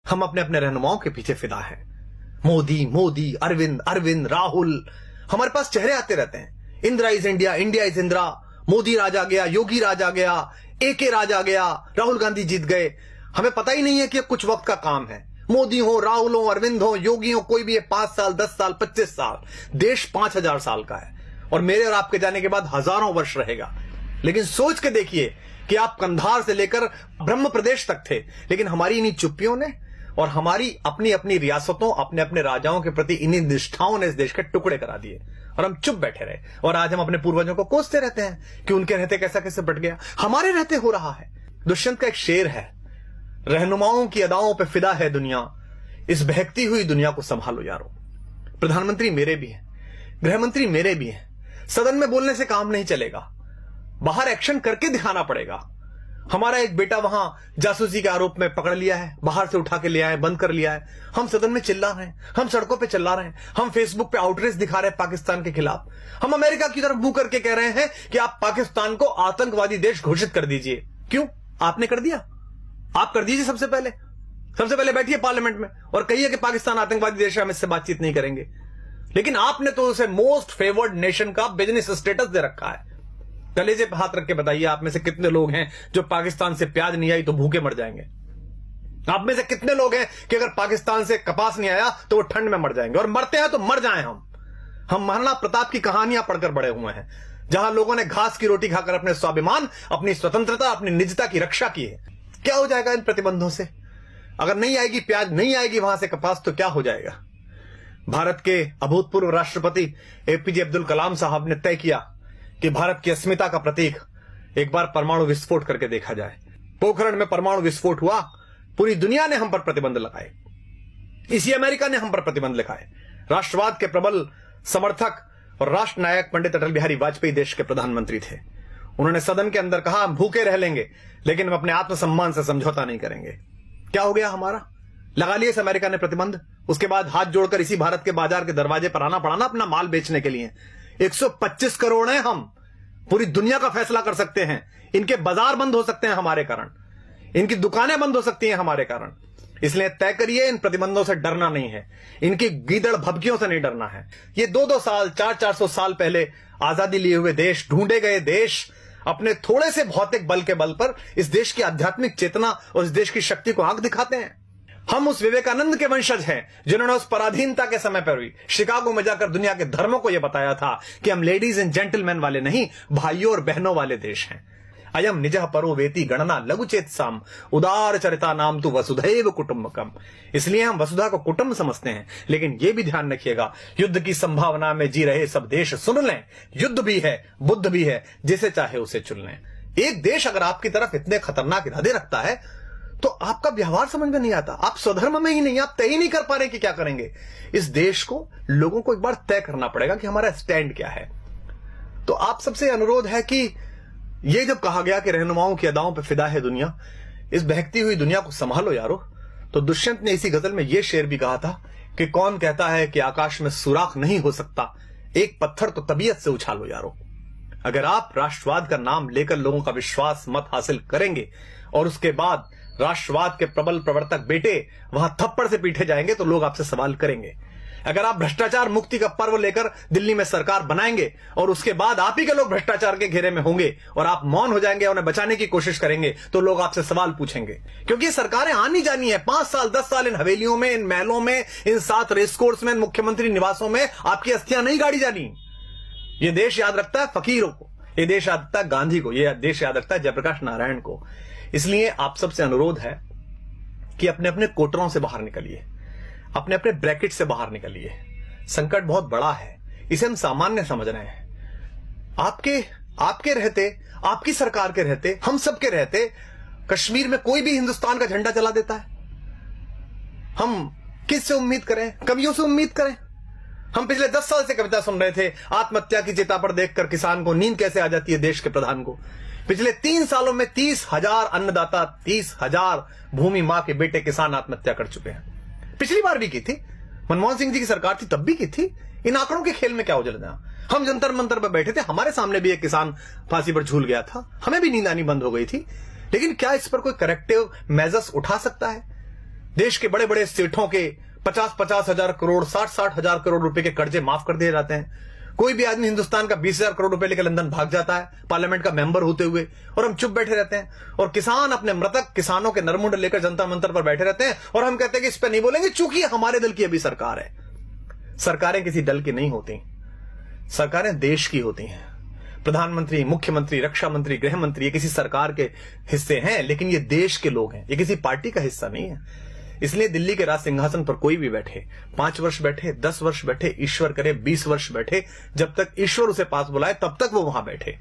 हम अपने अपने रहनुमाओं के पीछे फिदा हैं। मोदी मोदी, अरविंद अरविंद, राहुल, हमारे पास चेहरे आते रहते हैं। Indira is India, India is Indira, Modi राज आ गया, योगी राज आ गया, एके राज आ गया, राहुल गांधी जीत गए। हमें पता ही नहीं है कि कुछ वक्त का काम है। मोदी हो, राहुल हो, अरविंद हो, योगी हो, कोई भी है, 5 साल, 10 साल, 25 साल, देश 5000 साल का है और मेरे और आपके जाने के बाद हजारों वर्ष रहेगा। लेकिन सोच के देखिए कि आप कंधार से लेकर ब्रह्म प्रदेश तक थे, लेकिन हमारी इन्हीं चुप्पियों ने और हमारी अपनी अपनी रियासतों, अपने अपने राजाओं के प्रति इन्हीं निष्ठाओं ने इस देश के टुकड़े करा दिए और हम चुप बैठे रहे। और आज हम अपने पूर्वजों को कोसते रहते हैं कि उनके रहते कैसा कैसे बट गया, हमारे रहते हो रहा है। दुष्यंत का एक शेर है, रहनुमाओं की अदाओं पे फिदा है दुनिया, इस बहकती हुई दुनिया को संभालो यारो। प्रधानमंत्री मेरे भी हैं, गृहमंत्री मेरे भी हैं। सदन में बोलने से काम नहीं चलेगा, बाहर एक्शन करके दिखाना पड़ेगा। हमारा एक बेटा वहां जासूसी के आरोप में पकड़ लिया है, बाहर से उठा के ले आए, बंद कर लिया है। हम सदन में चिल्ला रहे हैं, हम सड़कों पे चिल्ला रहे हैं, हम फेसबुक पे आउटरीच दिखा रहे हैं पाकिस्तान के खिलाफ। हम अमेरिका की तरफ मुंह करके कह रहे हैं कि आप पाकिस्तान को आतंकवादी देश घोषित कर दीजिए। क्यों? आपने कर दिया, आप कर दीजिए। सबसे पहले बैठिए पार्लियामेंट में और कहिए कि पाकिस्तान आतंकवादी देश है, हम इससे बातचीत नहीं करेंगे। लेकिन आपने तो उसे मोस्ट फेवर्ड नेशन का बिजनेस स्टेटस दे रखा है। कलेजे पे हाथ रख के बताइए, आप में से कितने लोग हैं जो पाकिस्तान से प्याज नहीं आई तो भूखे मर जाएंगे? आप में से कितने लोग हैं कि अगर पाकिस्तान से कपास नहीं आया तो वो ठंड में मर जाएंगे? और मरते हैं तो मर जाएं हम महाराणा प्रताप की कहानियां पढ़कर बड़े हुए हैं, जहां लोगों ने घास की रोटी खाकर अपने स्वाभिमान, अपनी स्वतंत्रता, अपनी निजता की रक्षा की है। क्या हो जाएगा इन प्रतिबंधों से? अगर नहीं आएगी प्याज, नहीं आएगी वहां से कपास, तो क्या हो जाएगा? भारत के अभूतपूर्व राष्ट्रपति एपीजे अब्दुल कलाम साहब ने तय किया कि भारत की अस्मिता का प्रतीक एक बार परमाणु विस्फोट करके देखा जाए। पोखरण में परमाणु विस्फोट हुआ, पूरी दुनिया ने हम पर प्रतिबंध लगाए, इसी अमेरिका ने हम पर प्रतिबंध लगाए। राष्ट्रवाद के प्रबल समर्थक और राष्ट्र नायक पंडित अटल बिहारी वाजपेयी देश के प्रधानमंत्री थे। उन्होंने सदन के अंदर कहा, हम भूखे रह लेंगे लेकिन हम अपने आत्मसम्मान से समझौता नहीं करेंगे। क्या हो गया हमारा? लगा लिए इस अमेरिका ने प्रतिबंध। उसके बाद हाथ जोड़कर इसी भारत के बाजार के दरवाजे पर आना पड़ा ना अपना माल बेचने के लिए। 125 करोड़ हैं हम, पूरी दुनिया का फैसला कर सकते हैं। इनके बाजार बंद हो सकते हैं हमारे कारण, इनकी दुकानें बंद हो सकती हैं हमारे कारण। इसलिए तय करिए, इन प्रतिबंधों से डरना नहीं है, इनकी गीदड़ भभकियों से नहीं डरना है। ये 2-2 साल, 400-400 साल पहले आजादी लिए हुए देश, ढूंढे गए देश, अपने थोड़े से भौतिक बल के बल पर इस देश की आध्यात्मिक चेतना और इस देश की शक्ति को आंख दिखाते हैं। हम उस विवेकानंद के वंशज हैं जिन्होंने उस पराधीनता के समय पर भी शिकागो में जाकर दुनिया के धर्मों को यह बताया था कि हम लेडीज एंड जेंटलमैन वाले नहीं, भाइयों और बहनों वाले देश हैं। अयम निजः परो वेति गणना लघुचेत साम उदार चरिता नाम तु वसुधैव कुटुंबकम। इसलिए हम वसुधा को कुटुंब समझते हैं। लेकिन यह भी ध्यान रखिएगा, युद्ध की संभावना में जी रहे सब देश सुन लें, युद्ध भी है, बुद्ध भी है, जिसे चाहे उसे चुन लें। एक देश अगर आपकी तरफ इतने खतरनाक इरादे रखता है तो आपका व्यवहार समझ में नहीं आता, आप स्वधर्म में ही नहीं, आप तय ही नहीं कर पा रहे कि क्या करेंगे। इस देश को, लोगों को एक बार तय करना पड़ेगा कि हमारा स्टैंड क्या है। तो आप सबसे अनुरोध है कि ये जब कहा गया कि रहनुमाओं की अदाओं पर फिदा है दुनिया, इस बहकती हुई दुनिया को संभालो यारो, तो दुष्यंत ने इसी गजल में यह शेर भी कहा था कि कौन कहता है कि आकाश में सुराख नहीं हो सकता, एक पत्थर तो तबीयत से उछालो यारो। अगर आप राष्ट्रवाद का नाम लेकर लोगों का विश्वास मत हासिल करेंगे और उसके बाद राष्ट्रवाद के प्रबल प्रवर्तक बेटे वहां थप्पड़ से पीटे जाएंगे तो लोग आपसे सवाल करेंगे। अगर आप भ्रष्टाचार मुक्ति का पर्व लेकर दिल्ली में सरकार बनाएंगे और उसके बाद आप ही के लोग भ्रष्टाचार के घेरे में होंगे और आप मौन हो जाएंगे, उन्हें बचाने की कोशिश करेंगे, तो लोग आपसे सवाल पूछेंगे। क्योंकि सरकारें आनी जानी है, 5 साल 10 साल इन हवेलियों में, इन महलों में, इन 7 रेसकोर्स में, मुख्यमंत्री निवासों में आपकी अस्थियां नहीं गाड़ी जानी। यह देश याद रखता है फकीरों को, यह देश याद रखता है गांधी को, यह देश याद रखता है जयप्रकाश नारायण को। इसलिए आप सबसे अनुरोध है कि अपने अपने कोटरों से बाहर निकलिए, अपने अपने ब्रैकेट से बाहर निकलिए। संकट बहुत बड़ा है, इसे हम सामान्य समझ रहे हैं। आपके रहते, आपकी सरकार के रहते, हम सब के रहते कश्मीर में कोई भी हिंदुस्तान का झंडा जला देता है। हम किससे उम्मीद करें? कवियों से उम्मीद करें? हम पिछले 10 साल से कविता सुन रहे थे, आत्महत्या की चिता पर देखकर किसान को नींद कैसे आ जाती है देश के प्रधान को। पिछले 3 सालों में 30,000 अन्नदाता, 30,000 भूमि मां के बेटे किसान आत्महत्या कर चुके हैं। पिछली बार भी की थी, मनमोहन सिंह जी की सरकार थी तब भी की थी। इन आंकड़ों के खेल में क्या उलझना? हम जंतर मंतर पर बैठे थे, हमारे सामने भी एक किसान फांसी पर झूल गया था, हमें भी नींद आनी बंद हो गई थी। लेकिन क्या इस पर कोई करेक्टिव मेजर्स उठा सकता है? देश के बड़े बड़े सेठों के 50-50 हजार करोड़, 60-60 हजार करोड़ रुपए के कर्जे माफ कर दिए जाते हैं। कोई भी आदमी हिंदुस्तान का 20,000 करोड़ रुपए लेकर लंदन भाग जाता है पार्लियामेंट का मेंबर होते हुए, और हम चुप बैठे रहते हैं। और किसान अपने मृतक किसानों के नरमुंड लेकर जनता मंत्र पर बैठे रहते हैं, और हम कहते हैं कि इस पर नहीं बोलेंगे चूंकि हमारे दल की अभी सरकार है। सरकारें किसी दल की नहीं होती, सरकारें देश की होती हैं। प्रधानमंत्री, मुख्यमंत्री, रक्षा मंत्री, गृह मंत्री ये किसी सरकार के हिस्से हैं, लेकिन ये देश के लोग हैं, ये किसी पार्टी का हिस्सा नहीं है। इसलिए दिल्ली के राज सिंहासन पर कोई भी बैठे, 5 वर्ष बैठे, 10 वर्ष बैठे, ईश्वर करे 20 वर्ष बैठे, जब तक ईश्वर उसे पास बुलाए तब तक वो वहां बैठे।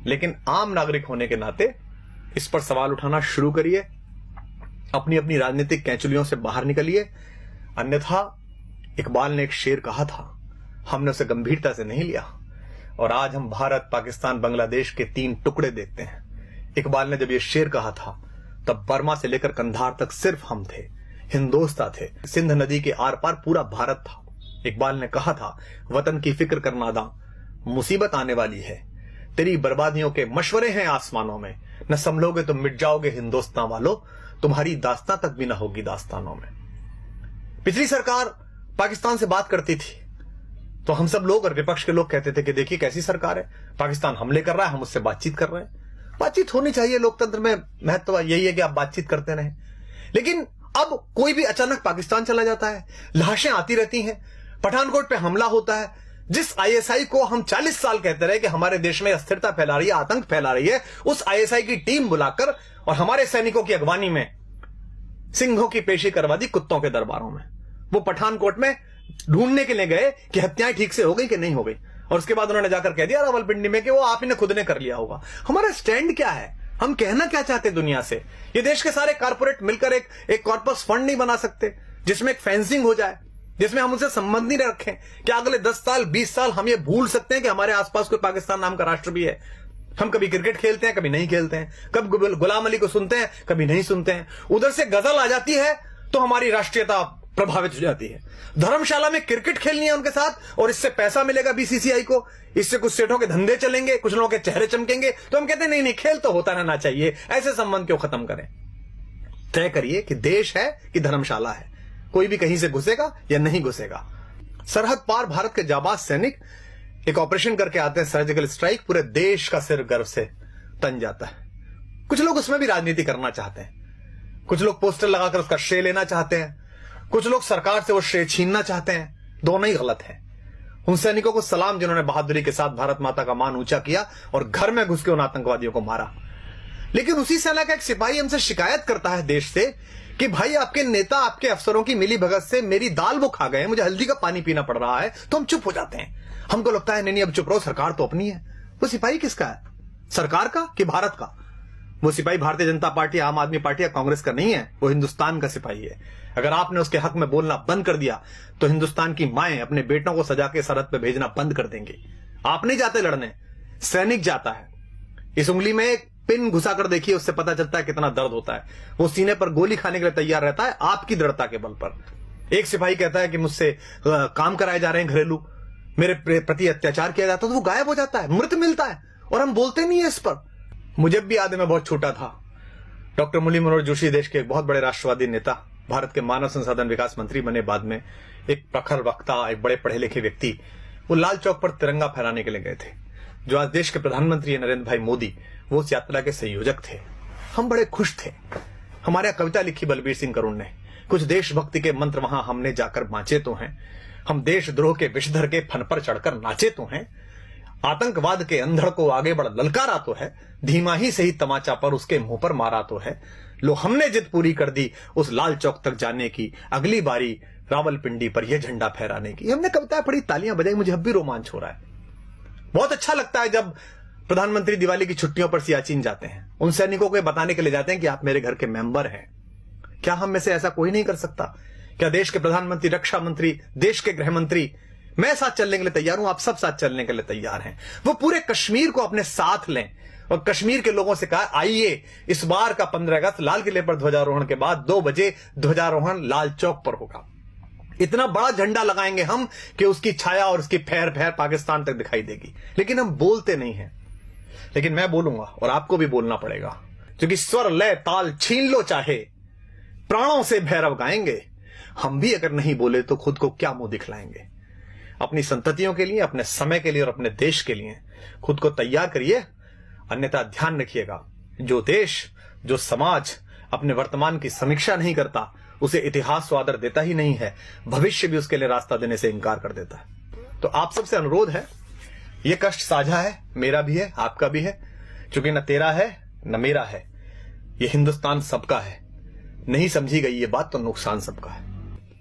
लेकिन आम नागरिक होने के नाते इस पर सवाल उठाना शुरू करिए, अपनी अपनी राजनीतिक कैंचुलियों से बाहर निकलिए। अन्यथा इकबाल ने एक शेर कहा था, हमने उसे गंभीरता से नहीं लिया, और आज हम भारत, पाकिस्तान, बांग्लादेश के 3 टुकड़े देखते हैं। इकबाल ने जब यह शेर कहा था तब बर्मा से लेकर कंधार तक सिर्फ हम थे, हिंदोस्तां थे, सिंध नदी के आर पार पूरा भारत था। इकबाल ने कहा था, वतन की फिक्र कर नादां, मुसीबत आने वाली है, तेरी बर्बादियों के मशवरे हैं आसमानों में, न संभलोगे तो मिट जाओगे हिंदोस्तां वालों, तुम्हारी दास्तां तक भी न होगी दास्तानों में। पिछली सरकार पाकिस्तान से बात करती थी तो हम सब लोग और विपक्ष के लोग कहते थे कि देखिए कैसी सरकार है, पाकिस्तान हमले कर रहा है, हम उससे बातचीत कर रहे हैं। बातचीत होनी चाहिए, लोकतंत्र में महत्व यही है कि आप बातचीत करते रहें। लेकिन अब कोई भी अचानक पाकिस्तान चला जाता है, लाशें आती रहती हैं, पठानकोट पे हमला होता है। जिस आईएसआई को हम 40 साल कहते रहे कि हमारे देश में अस्थिरता फैला रही है, आतंक फैला रही है, उस आईएसआई की टीम बुलाकर और हमारे सैनिकों की अगवानी में सिंहों की पेशी करवा दी कुत्तों के दरबारों में। वो पठानकोट में ढूंढने के लिए गए कि हत्याएं ठीक से हो गई कि नहीं हो गई, और उसके बाद उन्होंने जाकर कह दिया रावलपिंडी में कि वो आप ही ने खुद ने कर लिया होगा। हमारा स्टैंड क्या है, हम कहना क्या चाहते हैं दुनिया से? ये देश के सारे कारपोरेट मिलकर एक कॉर्पस फंड नहीं बना सकते जिसमें एक फेंसिंग हो जाए, जिसमें हम उनसे संबंध नहीं रखें? क्या अगले 10 साल 20 साल हम ये भूल सकते हैं कि हमारे आसपास कोई पाकिस्तान नाम का राष्ट्र भी है? हम कभी क्रिकेट खेलते हैं, कभी नहीं खेलते हैं, कभी गुलाम अली को सुनते हैं, कभी नहीं सुनते हैं। उधर से गजल आ जाती है तो हमारी राष्ट्रीयता प्रभावित हो जाती है। धर्मशाला में क्रिकेट खेलनी है उनके साथ और इससे पैसा मिलेगा बीसीसीआई को, इससे कुछ सेठों के धंधे चलेंगे, कुछ लोगों के चेहरे चमकेंगे, तो हम कहते हैं नहीं नहीं, खेल तो होता रहना चाहिए, ऐसे संबंध क्यों खत्म करें? तय करिए कि देश है कि धर्मशाला है, कोई भी कहीं से घुसेगा या नहीं घुसेगा। सरहद पार भारत के जाबाज सैनिक एक ऑपरेशन करके आते हैं, सर्जिकल स्ट्राइक, पूरे देश का सिर गर्व से तन जाता है। कुछ लोग उसमें भी राजनीति करना चाहते हैं, कुछ लोग पोस्टर लगाकर उसका श्रेय लेना चाहते हैं, कुछ लोग सरकार से वो श्रेय छीनना चाहते हैं। दोनों ही गलत है। उन सैनिकों को सलाम जिन्होंने बहादुरी के साथ भारत माता का मान ऊंचा किया और घर में घुस के उन आतंकवादियों को मारा। लेकिन उसी सेना का एक सिपाही हमसे शिकायत करता है देश से कि भाई आपके नेता, आपके अफसरों की मिली भगत से मेरी दाल वो खा गए, मुझे हल्दी का पानी पीना पड़ रहा है। तो हम चुप हो जाते हैं। हमको लगता है नहीं अब चुप रहो, सरकार तो अपनी है। वो सिपाही किसका है, सरकार का कि भारत का? वो सिपाही भारतीय जनता पार्टी, आम आदमी पार्टी या कांग्रेस का नहीं है, वो हिंदुस्तान का सिपाही है। अगर आपने उसके हक में बोलना बंद कर दिया तो हिंदुस्तान की माएं अपने बेटों को सजा के सरहद पे भेजना बंद कर देंगी। आप नहीं जाते लड़ने, सैनिक जाता है। इस उंगली में एक पिन घुसा कर देखिए, उससे पता चलता है कितना दर्द होता है। वो सीने पर गोली खाने के लिए तैयार रहता है आपकी दृढ़ता के बल पर। एक सिपाही कहता है कि मुझसे काम कराए जा रहे हैं घरेलू, मेरे प्रति अत्याचार किया जाता है, तो वो गायब हो जाता है, मृत मिलता है, और हम बोलते नहीं है इस पर। मुझे भी याद है, मैं बहुत छोटा था, डॉक्टर मुरली मनोहर जोशी देश के एक बहुत बड़े राष्ट्रवादी नेता, भारत के मानव संसाधन विकास मंत्री बने बाद में, एक प्रखर वक्ता, एक बड़े पढ़े लिखे व्यक्ति, वो लाल चौक पर तिरंगा फहराने के लिए गए थे। जो आज देश के प्रधानमंत्री है नरेंद्र भाई मोदी, वो उस यात्रा के संयोजक थे। हम बड़े खुश थे। हमारे यहाँ कविता लिखी बलबीर सिंह करुण ने, कुछ देशभक्ति के मंत्र वहां हमने जाकर बांचे तो हैं, हम देशद्रोह के विषधर के फन पर चढ़कर नाचे तो हैं, आतंकवाद के अंधड़ को आगे बढ़ ललकारा तो है, धीमा ही सही तमाचा पर उसके मुंह पर मारा तो है। लो हमने जिद पूरी कर दी उस लाल चौक तक जाने की, अगली बारी रावलपिंडी पर यह झंडा फहराने की। हमने कविताएं पढ़ी, तालियां बजाई, मुझे अब भी रोमांच हो रहा है। बहुत अच्छा लगता है जब प्रधानमंत्री दिवाली की छुट्टियों पर सियाचिन जाते हैं, उन सैनिकों को बताने के लिए जाते हैं कि आप मेरे घर के मेंबर हैं। क्या हम में से ऐसा कोई नहीं कर सकता? क्या देश के प्रधानमंत्री, रक्षा मंत्री, देश के गृह मंत्री, मैं साथ चलने के लिए तैयार हूं, आप सब साथ चलने के लिए तैयार हैं। वो पूरे कश्मीर को अपने साथ लें और कश्मीर के लोगों से कहा आइए इस बार का 15 अगस्त लाल किले पर ध्वजारोहण के बाद 2 बजे ध्वजारोहण लाल चौक पर होगा। इतना बड़ा झंडा लगाएंगे हम कि उसकी छाया और उसकी फैर फैर पाकिस्तान तक दिखाई देगी। लेकिन हम बोलते नहीं हैं। लेकिन मैं बोलूंगा और आपको भी बोलना पड़ेगा, क्योंकि स्वर लय ताल छीन लो चाहे, प्राणों से भैरव गाएंगे। हम भी अगर नहीं बोले तो खुद को क्या मुंह दिखलाएंगे। अपनी संततियों के लिए, अपने समय के लिए और अपने देश के लिए खुद को तैयार करिए। अन्यथा ध्यान रखिएगा, जो देश, जो समाज अपने वर्तमान की समीक्षा नहीं करता, उसे इतिहास तो आदर देता ही नहीं है, भविष्य भी उसके लिए रास्ता देने से इनकार कर देता है। तो आप सबसे अनुरोध है, यह कष्ट साझा है, मेरा भी है, आपका भी है, क्योंकि न तेरा है न मेरा है, यह हिंदुस्तान सबका है। नहीं समझी गई ये बात तो नुकसान सबका है।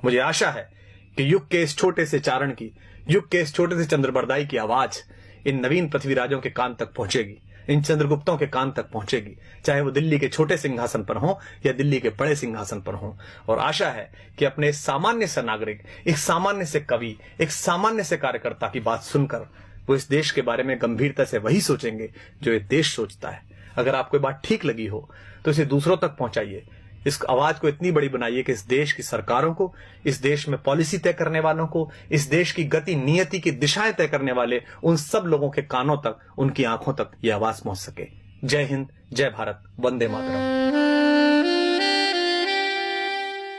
मुझे आशा है कि युग के इस छोटे से चारण की, युग के इस छोटे से चंद्रबरदाई की आवाज इन नवीन पृथ्वीराजों के कान तक पहुंचेगी, इन चंद्रगुप्तों के कान तक पहुंचेगी, चाहे वो दिल्ली के छोटे सिंहासन पर हो या दिल्ली के बड़े सिंहासन पर हो। और आशा है कि अपने सामान्य से नागरिक, एक सामान्य से कवि, एक सामान्य से कार्यकर्ता की बात सुनकर वो इस देश के बारे में गंभीरता से वही सोचेंगे जो ये देश सोचता है। अगर आपको बात ठीक लगी हो तो इसे दूसरों तक पहुंचाइए। इस आवाज को इतनी बड़ी बनाइए कि इस देश की सरकारों को, इस देश में पॉलिसी तय करने वालों को, इस देश की गति नियति की दिशाएं तय करने वाले उन सब लोगों के कानों तक, उनकी आंखों तक यह आवाज पहुंच सके। जय हिंद, जय भारत, वंदे मातरम।